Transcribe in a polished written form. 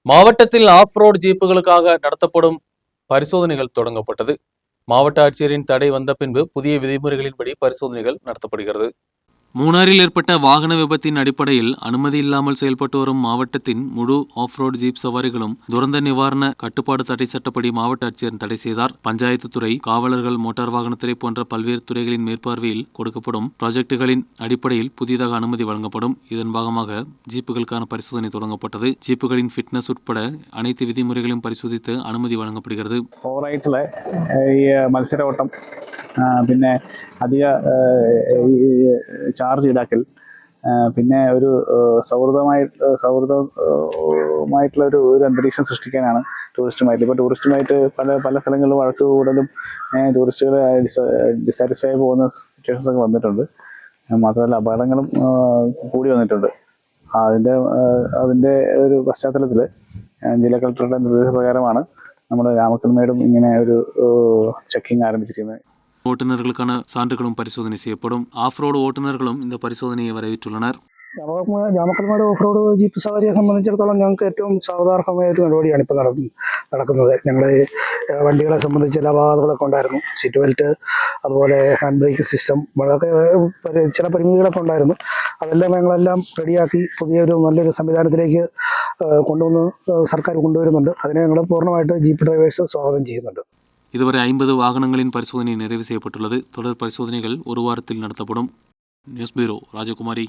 மாவட்டத்தில் of road ஜீப்புகளுக்காக நடத்தப்படும் பரிசோதனைகள் தொடங்கப்பட்டது. மாவட்ட ஆட்சியரின் தடை வந்த பின்பு புதிய விதிமுறைகளின்படி பரிசோதனைகள் நடத்தப்படுகிறது. மூணாறில் ஏற்பட்ட வாகன விபத்தின் அடிப்படையில் அனுமதி இல்லாமல் செயல்பட்டு வரும் மாவட்டத்தின் முழு ஆஃப் ரோட் ஜீப் சவாரிகளும் துரந்த நிவாரண கட்டுப்பாடு தடை சட்டப்படி மாவட்ட ஆட்சியர் தடை செய்தார். பஞ்சாயத்து துறை, காவலர்கள், மோட்டார் வாகனத்துறை போன்ற பல்வேறு துறைகளின் மேற்பார்வையில் கொடுக்கப்படும் ப்ராஜெக்டுகளின் அடிப்படையில் புதிதாக அனுமதி வழங்கப்படும். இதன் பாகமாக ஜீப்புகளுக்கான பரிசோதனை தொடங்கப்பட்டது. ஜீப்புகளின் ஃபிட்னஸ் உட்பட அனைத்து விதிமுறைகளையும் பரிசோதித்து அனுமதி வழங்கப்படுகிறது. പിന്നെ അധിക ചാർജ് ഈടാക്കൽ, പിന്നെ ഒരു സൗഹൃദമായിട്ടുള്ള ഒരു അന്തരീക്ഷം സൃഷ്ടിക്കാനാണ് ടൂറിസ്റ്റുമായിട്ട്. ഇപ്പോൾ ടൂറിസ്റ്റുമായിട്ട് പല സ്ഥലങ്ങളിലും വഴക്ക് കൂടലും ടൂറിസ്റ്റുകൾ ഡിസാറ്റിസ്ഫൈ പോകുന്ന സിറ്റുവേഷൻസ് ഒക്കെ വന്നിട്ടുണ്ട്. മാത്രമല്ല അപകടങ്ങളും കൂടി വന്നിട്ടുണ്ട്. അതിൻ്റെ ഒരു പശ്ചാത്തലത്തിൽ ജില്ലാ കളക്ടറുടെ നിർദ്ദേശപ്രകാരമാണ് നമ്മുടെ രാമക്കൽമേടും ഇങ്ങനെ ഒരു ചെക്കിംഗ് ആരംഭിച്ചിരിക്കുന്നത്. ஓட்டுநர்களுக்கான சான்றுகளும் பரிசோதனை செய்யப்படும். ஆஃப் ரோடு ஓட்டுநர்களும் இந்த பரிசோதனையை வரவேற்றுள்ளனர். രാമക്കൽമേട് ഓഫ് റോഡ് ജീപ്പ് സവാരിയെ സംബന്ധിച്ചിടത്തോളം ഞങ്ങൾക്ക് ഏറ്റവും സാധാരണമായ ഒരു നടപടിയാണ് ഇപ്പോൾ നടക്കുന്നത്. ഞങ്ങൾ വണ്ടികളെ സംബന്ധിച്ച് ചില അപാകതകളൊക്കെ ഉണ്ടായിരുന്നു. സീറ്റ് ബെൽറ്റ്, അതുപോലെ ഹാൻഡ് ബ്രേക്ക് സിസ്റ്റം, വളരെ ചില പരിമിതികളൊക്കെ ഉണ്ടായിരുന്നു. അതെല്ലാം ഞങ്ങളെല്ലാം റെഡിയാക്കി പുതിയൊരു നല്ലൊരു സംവിധാനത്തിലേക്ക് സർക്കാർ കൊണ്ടുവരുന്നുണ്ട്. അതിനെ ഞങ്ങൾ പൂർണ്ണമായിട്ട് ജീപ്പ് ഡ്രൈവേഴ്സ് സ്വാഗതം ചെയ്യുന്നുണ്ട്. இதுவரை 50 வாகனங்களின் பரிசோதனை நிறைவு செய்யப்பட்டுள்ளது. தொடர் பரிசோதனைகள் ஒரு வாரத்தில் நடத்தப்படும். நியூஸ் பியூரோ, ராஜகுமாரி.